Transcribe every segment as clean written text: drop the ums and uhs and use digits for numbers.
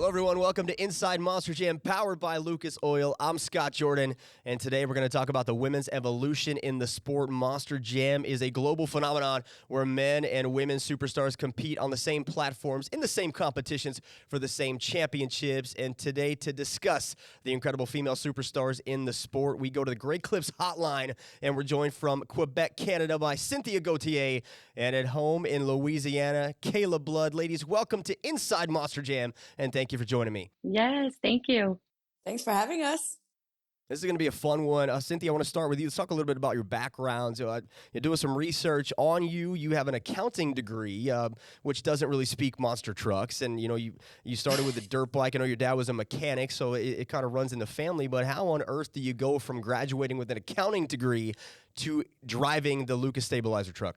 Hello, everyone. Welcome to Inside Monster Jam, powered by Lucas Oil. I'm Scott Jordan, and today we're going to talk about the women's evolution in the sport. Monster Jam is a global phenomenon where men and women superstars compete on the same platforms in the same competitions for the same championships. And today, to discuss the incredible female superstars in the sport, we go to the Great Clips Hotline, and we're joined from Quebec, Canada, by Cynthia Gauthier, and at home in Louisiana, Kayla Blood. Ladies, welcome to Inside Monster Jam, and thank you for joining me. Yes, thank you. Thanks for having us. This is going to be a fun one. Cynthia, I want to start with you. Let's talk a little bit about your background. You're doing some research on you. You have an accounting degree, which doesn't really speak monster trucks. And, you started with a dirt bike. I know your dad was a mechanic, so it kind of runs in the family. But how on earth do you go from graduating with an accounting degree to driving the Lucas stabilizer truck?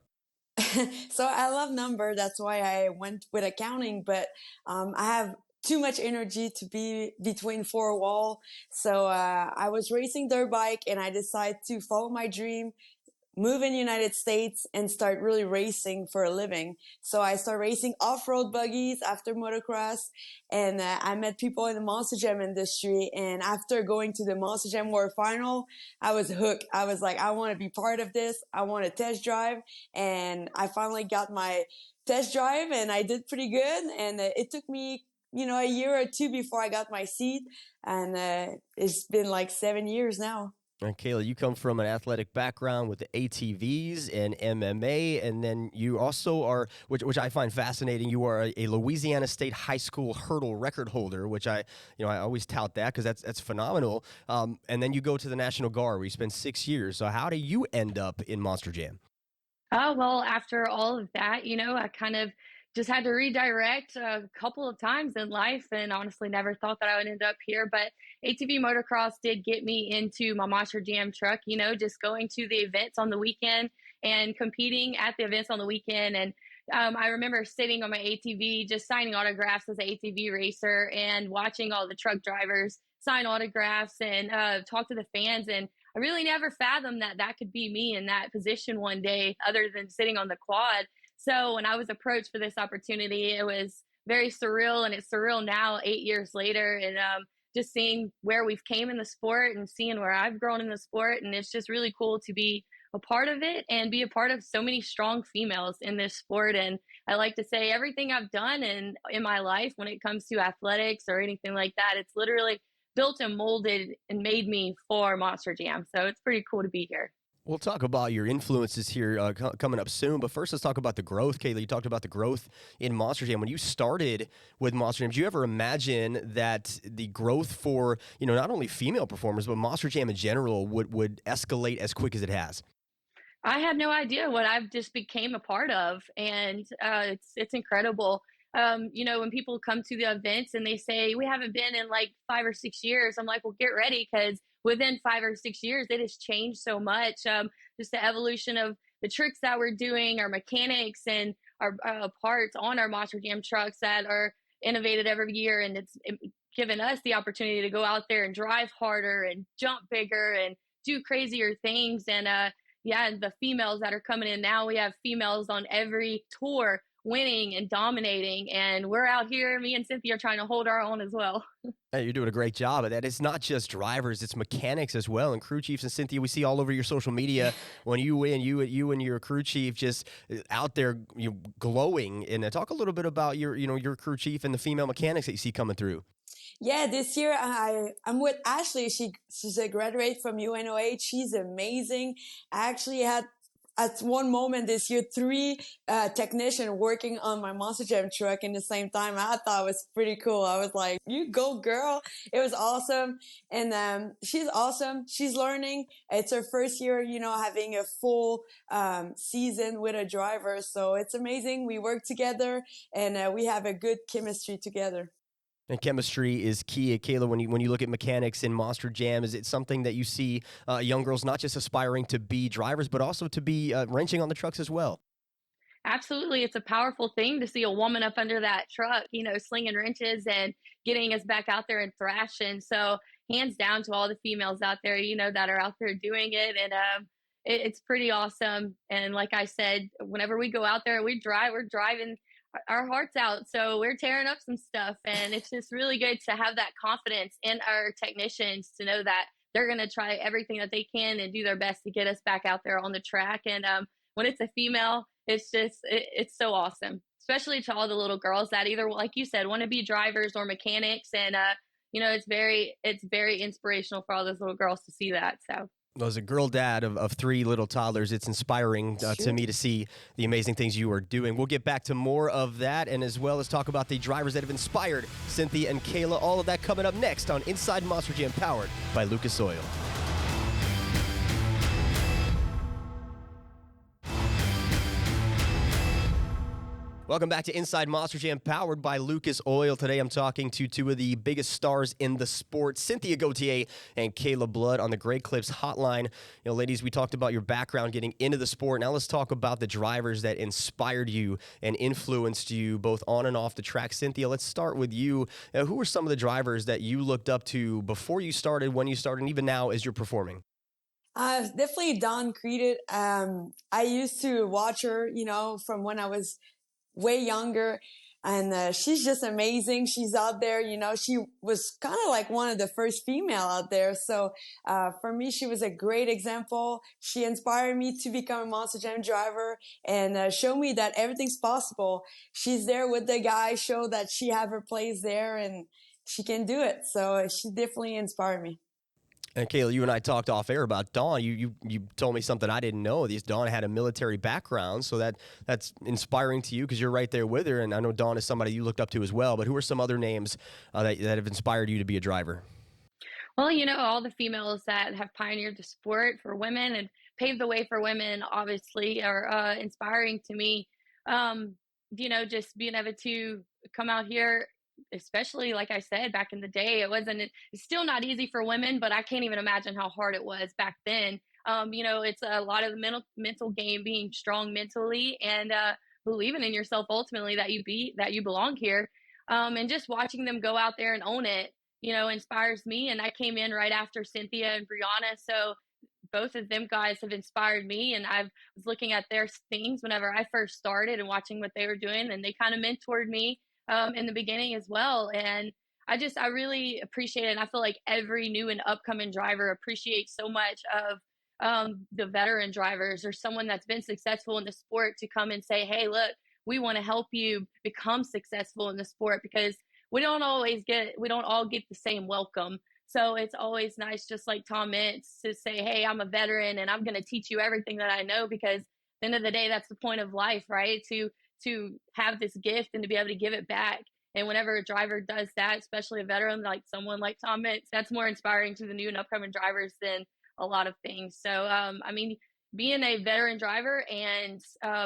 So I love number. That's why I went with accounting. But I have too much energy to be between four walls. So I was racing dirt bike and I decided to follow my dream, move in the United States and start really racing for a living. So I started racing off-road buggies after motocross, and I met people in the Monster Jam industry. And after going to the Monster Jam World Final, I was hooked. I was like, I want to be part of this. I want to test drive. And I finally got my test drive and I did pretty good. And it took me a year or two before I got my seat. And it's been like 7 years now. And Kayla, you come from an athletic background with the ATVs and MMA, and then you also are, which I find fascinating, you are a Louisiana State high school hurdle record holder, which I always tout that because that's phenomenal. And then you go to the National Guard where you spend 6 years. So how do you end up in Monster Jam? Oh, well, after all of that, I kind of just had to redirect a couple of times in life and honestly never thought that I would end up here. But ATV motocross did get me into my Monster Jam truck, just going to the events on the weekend and competing at the events on the weekend. And I remember sitting on my ATV, just signing autographs as an ATV racer and watching all the truck drivers sign autographs and talk to the fans. And I really never fathomed that that could be me in that position one day other than sitting on the quad. So when I was approached for this opportunity, it was very surreal, and it's surreal now 8 years later. And just seeing where we've came in the sport and seeing where I've grown in the sport. And it's just really cool to be a part of it and be a part of so many strong females in this sport. And I like to say everything I've done in my life when it comes to athletics or anything like that, it's literally built and molded and made me for Monster Jam. So it's pretty cool to be here. We'll talk about your influences here coming up soon, but first let's talk about the growth. Kayla, you talked about the growth in Monster Jam. When you started with Monster Jam, did you ever imagine that the growth for, not only female performers, but Monster Jam in general would escalate as quick as it has? I had no idea what I've just became a part of, and it's incredible. When people come to the events and they say, we haven't been in like 5 or 6 years, I'm like, well, get ready, because within 5 or 6 years, it has changed so much. Just the evolution of the tricks that we're doing, our mechanics and our parts on our Monster Jam trucks that are innovated every year. And it's given us the opportunity to go out there and drive harder and jump bigger and do crazier things. And the females that are coming in now, we have females on every tour winning and dominating, and we're out here, me and Cynthia, are trying to hold our own as well. Hey, you're doing a great job at that. It's not just drivers, it's mechanics as well, and crew chiefs. And Cynthia, we see all over your social media when you win, you and your crew chief just out there glowing. And talk a little bit about your crew chief and the female mechanics that you see coming through. Yeah, this year I'm with Ashley. She's a graduate from UNOH. She's amazing. I actually had at one moment this year 3 technicians working on my Monster Jam truck in the same time. I thought it was pretty cool. I was like, you go, girl. It was awesome. And she's awesome. She's learning. It's her first year, having a full season with a driver. So it's amazing. We work together and we have a good chemistry together. And chemistry is key. Kayla, when you look at mechanics in Monster Jam, is it something that you see young girls not just aspiring to be drivers, but also to be wrenching on the trucks as well? Absolutely. It's a powerful thing to see a woman up under that truck, slinging wrenches and getting us back out there and thrashing. So hands down to all the females out there, that are out there doing it. And it's pretty awesome. And like I said, whenever we go out there, we're driving our hearts out. So we're tearing up some stuff, and it's just really good to have that confidence in our technicians to know that they're going to try everything that they can and do their best to get us back out there on the track. And when it's a female, it's so awesome, especially to all the little girls that either, like you said, want to be drivers or mechanics. And it's very inspirational for all those little girls to see that. So. Well, as a girl dad of three little toddlers, it's inspiring to me to see the amazing things you are doing. We'll get back to more of that, and as well as talk about the drivers that have inspired Cynthia and Kayla. All of that coming up next on Inside Monster Jam, powered by Lucas Oil. Welcome back to Inside Monster Jam, powered by Lucas Oil. Today I'm talking to two of the biggest stars in the sport, Cynthia Gauthier and Kayla Blood on the Great Clips Hotline. Ladies, we talked about your background getting into the sport. Now let's talk about the drivers that inspired you and influenced you both on and off the track. Cynthia, let's start with you. Who were some of the drivers that you looked up to before you started, when you started, and even now as you're performing? Definitely Dawn Creeded. I used to watch her, from when I was way younger, and she's just amazing. She's out there, she was kind of like one of the first female out there. So for me, she was a great example. She inspired me to become a Monster Jam driver and show me that everything's possible. She's there with the guy, show that she have her place there and she can do it. So she definitely inspired me. And Kayla, you and I talked off air about Dawn. You told me something I didn't know. Dawn had a military background, so that's inspiring to you because you're right there with her. And I know Dawn is somebody you looked up to as well. But who are some other names that have inspired you to be a driver? Well, all the females that have pioneered the sport for women and paved the way for women, obviously, are inspiring to me. Just being able to come out here, especially like I said, back in the day, it's still not easy for women, but I can't even imagine how hard it was back then. It's a lot of the mental game, being strong mentally and believing in yourself ultimately that you belong here. And just watching them go out there and own it, inspires me. And I came in right after Cynthia and Brianna. So both of them guys have inspired me. And I was looking at their things whenever I first started and watching what they were doing. And they kind of mentored me in the beginning as well. And I really appreciate it. And I feel like every new and upcoming driver appreciates so much of the veteran drivers or someone that's been successful in the sport to come and say, hey, look, we want to help you become successful in the sport, because we don't all get the same welcome. So it's always nice, just like Tom Mintz, to say, hey, I'm a veteran and I'm going to teach you everything that I know, because at the end of the day, that's the point of life, right? To have this gift and to be able to give it back. And whenever a driver does that, especially a veteran like someone like Tom Mintz, that's more inspiring to the new and upcoming drivers than a lot of things. So, being a veteran driver and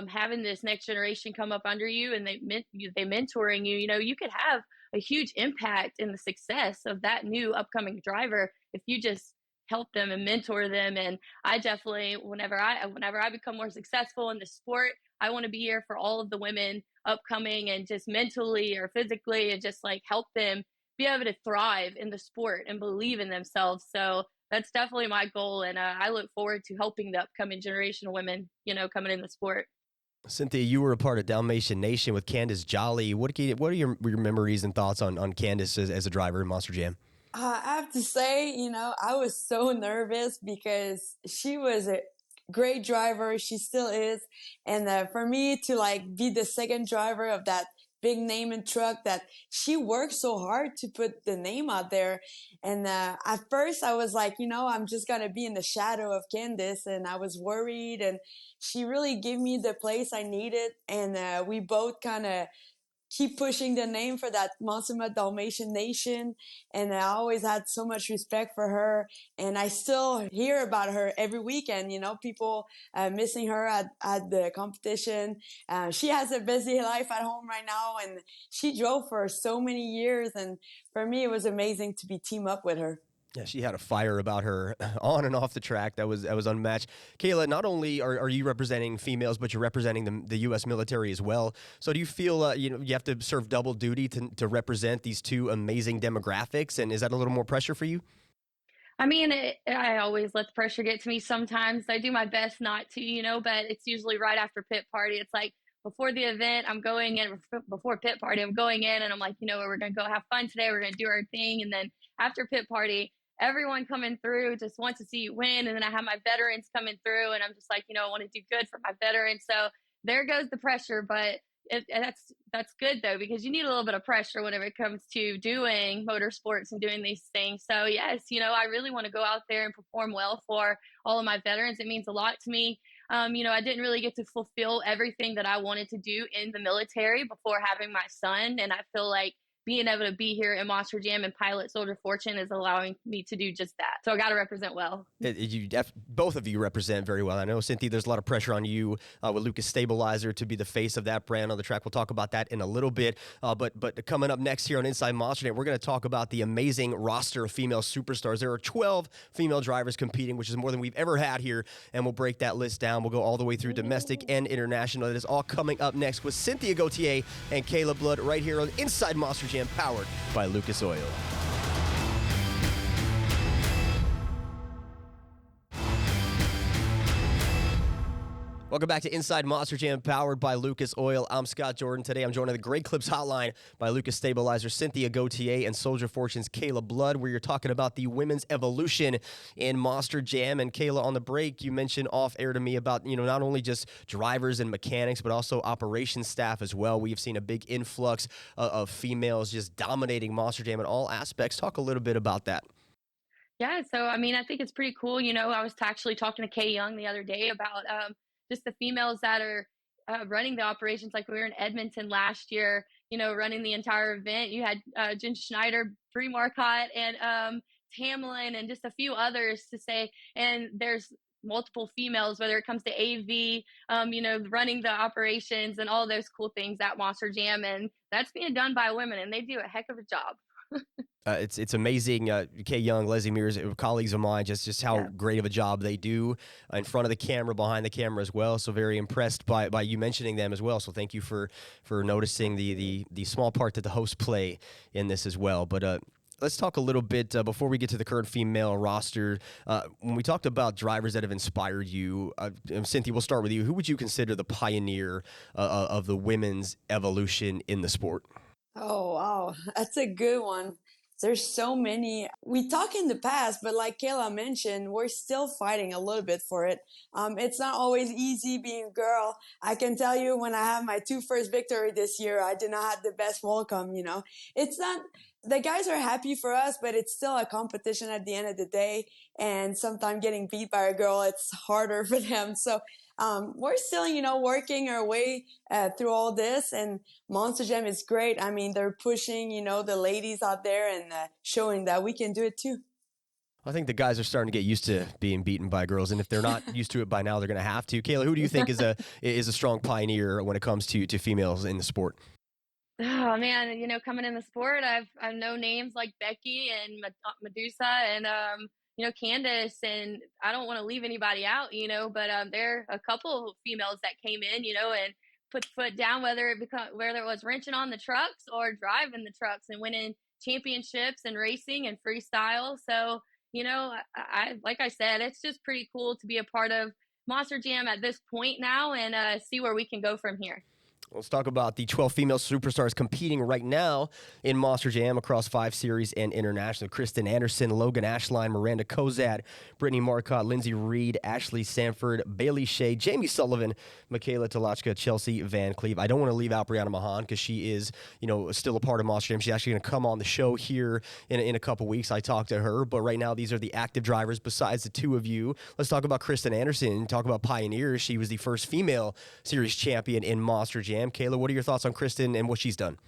having this next generation come up under you and they mentoring you, you could have a huge impact in the success of that new upcoming driver if you just help them and mentor them. And I definitely, whenever I become more successful in the sport, I want to be here for all of the women upcoming and just mentally or physically, and just like help them be able to thrive in the sport and believe in themselves. So that's definitely my goal. And I look forward to helping the upcoming generation of women, coming in the sport. Cynthia, you were a part of Dalmatian Nation with Candace Jolly. What are your memories and thoughts on Candace as a driver in Monster Jam? I have to say, I was so nervous because she was a great driver. She still is. And for me to be the second driver of that big name and truck, that she worked so hard to put the name out there. And at first I was like, I'm just going to be in the shadow of Candace. And I was worried, and she really gave me the place I needed. And we both kind of keep pushing the name for that Monster Dalmatian Nation. And I always had so much respect for her. And I still hear about her every weekend, people missing her at the competition. She has a busy life at home right now, and she drove for so many years. And for me, it was amazing to be teamed up with her. Yeah, she had a fire about her on and off the track that was unmatched. Kayla, not only are you representing females, but you're representing the U.S. military as well. So do you feel you have to serve double duty to represent these two amazing demographics? And is that a little more pressure for you? I mean, I always let the pressure get to me sometimes. I do my best not to, but it's usually right after pit party. It's like, before the event, I'm going in before pit party. I'm going in and I'm like, we're gonna go have fun today. We're gonna do our thing, and then after pit party, everyone coming through just wants to see you win. And then I have my veterans coming through, and I'm just like, I want to do good for my veterans. So there goes the pressure, but that's good though, because you need a little bit of pressure whenever it comes to doing motorsports and doing these things. So yes, I really want to go out there and perform well for all of my veterans. It means a lot to me. I didn't really get to fulfill everything that I wanted to do in the military before having my son, and I feel like being able to be here in Monster Jam and pilot Soldier Fortune is allowing me to do just that. So I got to represent well. Both of you represent very well. I know, Cynthia, there's a lot of pressure on you with Lucas Stabilizer to be the face of that brand on the track. We'll talk about that in a little bit. But coming up next here on Inside Monster Jam, we're going to talk about the amazing roster of female superstars. There are 12 female drivers competing, which is more than we've ever had here, and we'll break that list down. We'll go all the way through domestic and international. That is all coming up next with Cynthia Gauthier and Kayla Blood right here on Inside Monster Jam, powered by Lucas Oil. Welcome back to Inside Monster Jam, powered by Lucas Oil. I'm Scott Jordan. Today I'm joined on the Great Clips Hotline by Lucas Stabilizer, Cynthia Gauthier, and Soldier Fortune's Kayla Blood, where you're talking about the women's evolution in Monster Jam. And Kayla, on the break, you mentioned off air to me about, not only just drivers and mechanics, but also operations staff as well. We've seen a big influx of females just dominating Monster Jam in all aspects. Talk a little bit about that. Yeah, so I think it's pretty cool. I was actually talking to Kay Young the other day about just the females that are running the operations. Like we were in Edmonton last year, running the entire event. You had Jen Schneider, Brie Marcotte, and Tamlin, and just a few others to say. And there's multiple females, whether it comes to AV, running the operations and all those cool things at Monster Jam. And that's being done by women, and they do a heck of a job. It's amazing. Kay Young, Leslie Mears, colleagues of mine, just how great of a job they do in front of the camera, behind the camera as well. So very impressed by you mentioning them as well. So thank you for noticing the small part that the hosts play in this as well. But let's talk a little bit before we get to the current female roster. When we talked about drivers that have inspired you, Cynthia, we'll start with you. Who would you consider the pioneer of the women's evolution in the sport? Oh, wow. That's a good one. There's so many. We talk in the past, but like Kayla mentioned, we're still fighting a little bit for it. It's not always easy being a girl. I can tell you when I have my first victory this year, I did not have the best welcome, It's not, the guys are happy for us, but it's still a competition at the end of the day. And sometimes getting beat by a girl, it's harder for them. So we're still, working our way through all this, and Monster Jam is great. They're pushing, the ladies out there and showing that we can do it too. I think the guys are starting to get used to being beaten by girls, and if they're not used to it by now, they're going to have to. Kayla, who do you think is a strong pioneer when it comes to females in the sport? Oh man, coming in the sport, I've known names like Becky and Medusa and Candace, and I don't want to leave anybody out, but there are a couple of females that came in, and put the foot down, whether it was wrenching on the trucks or driving the trucks and winning championships and racing and freestyle. So, I like I said, it's just pretty cool to be a part of Monster Jam at this point now and see where we can go from here. Let's talk about the 12 female superstars competing right now in Monster Jam across 5 series and international. Kristen Anderson, Logan Ashline, Miranda Kozad, Brittany Marcotte, Lindsay Reed, Ashley Sanford, Bailey Shea, Jamie Sullivan, Michaela Talachka, Chelsea Van Cleve. I don't want to leave out Brianna Mahan because she is, still a part of Monster Jam. She's actually going to come on the show here in a couple weeks. I talked to her, but right now these are the active drivers besides the two of you. Let's talk about Kristen Anderson, talk about pioneers. She was the first female series champion in Monster Jam. Kayla, what are your thoughts on Kristen and what she's done?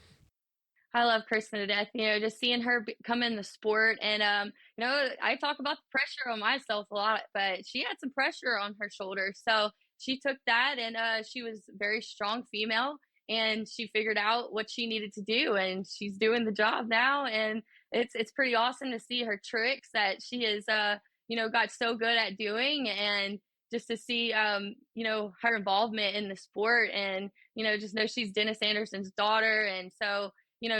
I love Kristen to death. Just seeing her come in the sport, and I talk about the pressure on myself a lot, but she had some pressure on her shoulders, so she took that, and she was a very strong female, and she figured out what she needed to do, and she's doing the job now, and it's pretty awesome to see her tricks that she has got so good at doing, and just to see, her involvement in the sport, and, just know she's Dennis Anderson's daughter. And so,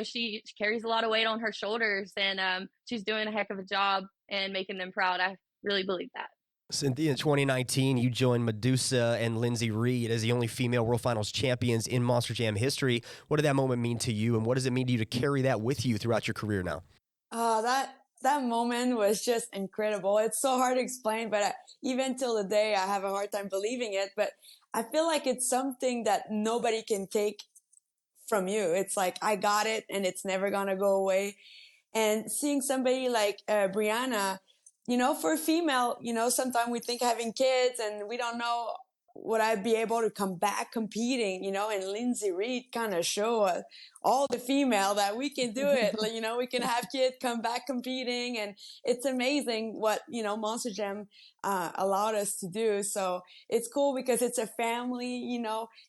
she carries a lot of weight on her shoulders, and she's doing a heck of a job and making them proud. I really believe that. Cynthia, in 2019, you joined Medusa and Lindsay Reed as the only female World Finals champions in Monster Jam history. What did that moment mean to you, and what does it mean to you to carry that with you throughout your career now? That moment was just incredible. It's so hard to explain, but even till the day, I have a hard time believing it. But I feel like it's something that nobody can take from you. It's like I got it, and it's never gonna go away. And seeing somebody like Brianna, for a female, sometimes we think having kids and we don't know would I be able to come back competing, and Lindsay Reed kind of show all the female that we can do it. Like, we can have kids come back competing, and it's amazing what, Monster Jam allowed us to do. So it's cool because it's a family,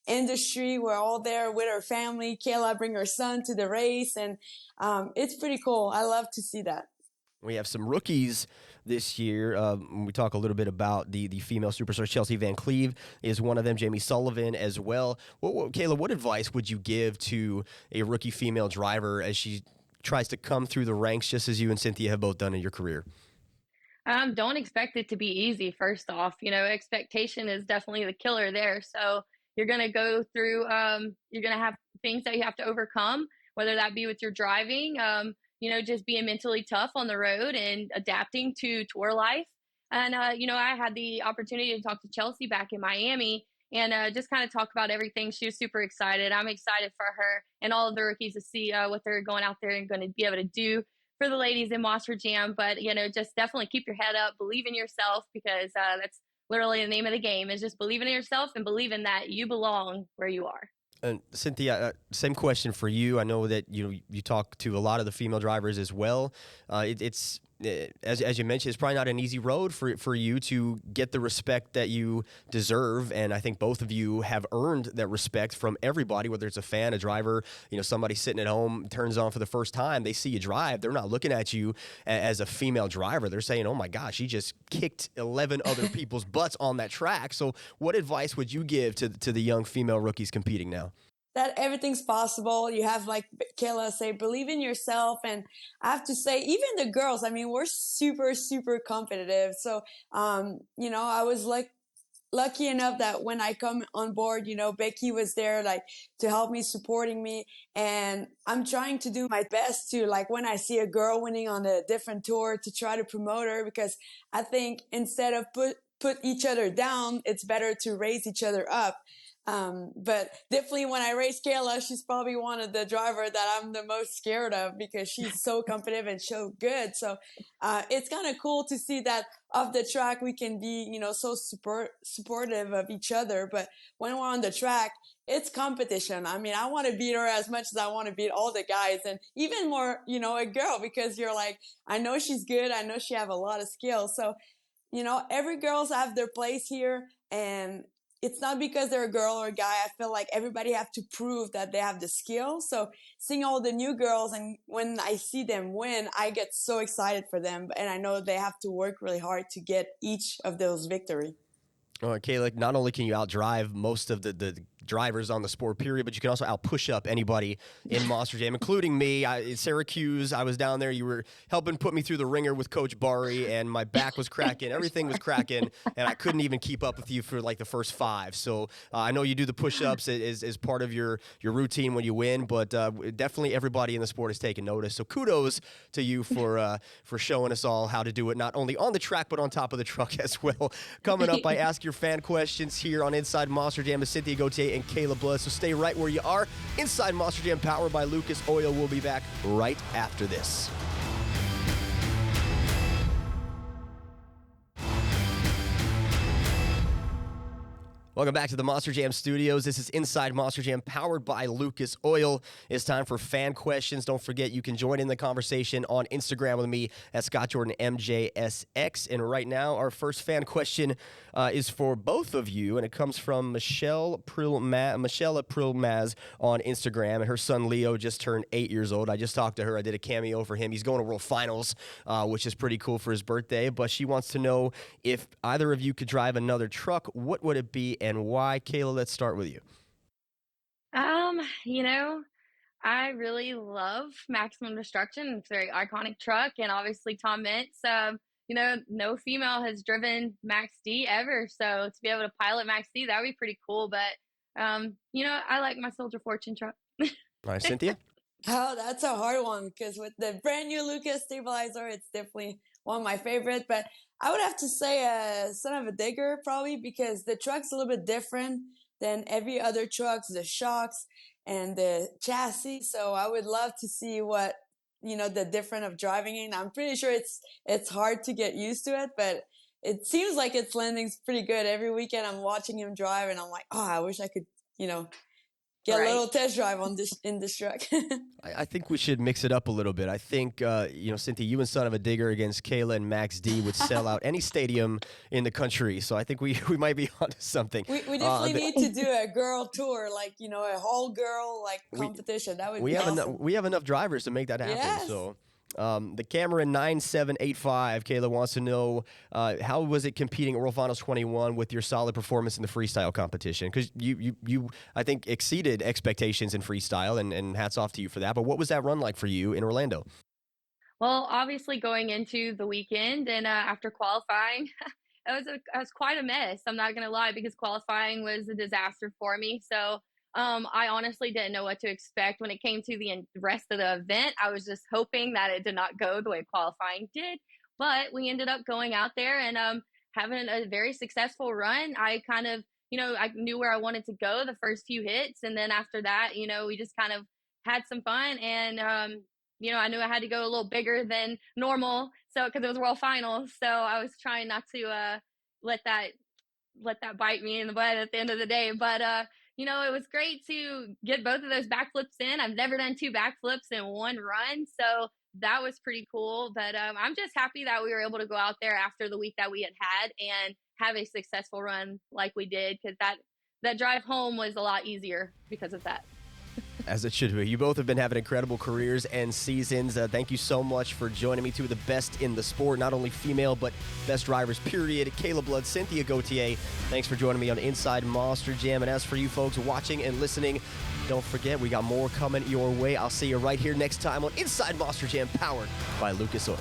industry. We're all there with our family. Kayla bring her son to the race, and it's pretty cool. I love to see that. We have some rookies this year. We talk a little bit about the female superstars. Chelsea Van Cleve is one of them. Jamie Sullivan as well. Kayla, what advice would you give to a rookie female driver as she tries to come through the ranks, just as you and Cynthia have both done in your career? Don't expect it to be easy, first off. Expectation is definitely the killer there. So you're going to go through, you're going to have things that you have to overcome, whether that be with your driving, just being mentally tough on the road and adapting to tour life. And, I had the opportunity to talk to Chelsea back in Miami and just kind of talk about everything. She was super excited. I'm excited for her and all of the rookies to see what they're going out there and going to be able to do for the ladies in Monster Jam. But, just definitely keep your head up, believe in yourself, because that's literally the name of the game, is just believing in yourself and believing that you belong where you are. And Cynthia, same question for you. I know that you talk to a lot of the female drivers as well. It's as you mentioned, it's probably not an easy road for you to get the respect that you deserve, and I think both of you have earned that respect from everybody, whether it's a fan, a driver, somebody sitting at home turns on for the first time, they see you drive, they're not looking at you as a female driver, they're saying, oh my gosh, he just kicked 11 other people's butts on that track. So what advice would you give to the young female rookies competing now? That everything's possible. You have, like Kayla say, believe in yourself. And I have to say, even the girls, I mean, we're super, super competitive. So, I was like lucky enough that when I come on board, Becky was there, like, to help me, supporting me. And I'm trying to do my best to, like, when I see a girl winning on a different tour, to try to promote her, because I think instead of put each other down, it's better to raise each other up. But definitely when I race Kayla, she's probably one of the driver that I'm the most scared of, because she's so competitive and so good. So, it's kind of cool to see that off the track we can be, so supportive of each other. But when we're on the track, it's competition. I mean, I want to beat her as much as I want to beat all the guys, and even more, a girl, because you're like, I know she's good. I know she have a lot of skill. So, every girls have their place here, and it's not because they're a girl or a guy. I feel like everybody have to prove that they have the skill. So seeing all the new girls, and when I see them win, I get so excited for them. And I know they have to work really hard to get each of those victory. All right, Kayla, not only can you outdrive most of the drivers on the sport period, but you can also out-push up anybody in Monster Jam, including me. In Syracuse, I was down there. You were helping put me through the ringer with Coach Bari, and my back was cracking. Everything was cracking, and I couldn't even keep up with you for like the first 5. So I know you do the push-ups as part of your routine when you win, but definitely everybody in the sport is taking notice. So kudos to you for showing us all how to do it, not only on the track, but on top of the truck as well. Coming up, I ask your fan questions here on Inside Monster Jam with Cynthia Gauthier and Kayla Blood. So stay right where you are. Inside Monster Jam, powered by Lucas Oil. We'll be back right after this. Welcome back to the Monster Jam studios. This is Inside Monster Jam, powered by Lucas Oil. It's time for fan questions. Don't forget, you can join in the conversation on Instagram with me at ScottJordanMJSX. And right now, our first fan question is for both of you, and it comes from Michelle Aprilmaz on Instagram. And her son Leo just turned 8 years old. I just talked to her. I did a cameo for him. He's going to World Finals, which is pretty cool for his birthday. But she wants to know, if either of you could drive another truck, what would it be and why? Kayla, let's start with you. I really love Maximum Destruction. It's a very iconic truck, and obviously Tom Mintz, no female has driven Max D ever. So to be able to pilot Max D, that would be pretty cool. But, I like my Soldier Fortune truck. All right, Cynthia? Oh, that's a hard one because with the brand new Lucas stabilizer, it's definitely one of my favorite. But I would have to say Son of a Digger probably because the truck's a little bit different than every other trucks, the shocks and the chassis. So I would love to see what the different of driving in. I'm pretty sure it's hard to get used to it, but it seems like its landing's pretty good. Every weekend I'm watching him drive, and I'm like, oh, I wish I could, get a Right. little test drive on this truck. I think we should mix it up a little bit. I think, Cynthia, you and Son of a Digger against Kayla and Max D would sell out any stadium in the country. So I think we might be onto something. We definitely need to do a girl tour, like, a whole girl competition. That would be awesome. We have enough drivers to make that happen. Yes. So the Cameron 9785, Kayla wants to know, how was it competing at World Finals 21 with your solid performance in the freestyle competition? Because you I think exceeded expectations in freestyle, and hats off to you for that. But what was that run like for you in Orlando? Well, obviously going into the weekend and after qualifying, it was quite a mess. I'm not gonna lie because qualifying was a disaster for me. So I honestly didn't know what to expect when it came to the rest of the event. I was just hoping that it did not go the way qualifying did, but we ended up going out there and having a very successful run. I kind of, I knew where I wanted to go the first few hits, and then after that, we just kind of had some fun and. I knew I had to go a little bigger than normal, so because it was World Finals, so I was trying not to let that bite me in the butt at the end of the day. But it was great to get both of those backflips in. I've never done two backflips in one run, so that was pretty cool. But I'm just happy that we were able to go out there after the week that we had and have a successful run like we did, because that drive home was a lot easier because of that. As it should be. You both have been having incredible careers and seasons. Thank you so much for joining me. Two of the best in the sport, not only female, but best drivers, period. Kayla Blood, Cynthia Gauthier, thanks for joining me on Inside Monster Jam. And as for you folks watching and listening, don't forget, we got more coming your way. I'll see you right here next time on Inside Monster Jam, powered by Lucas Oil.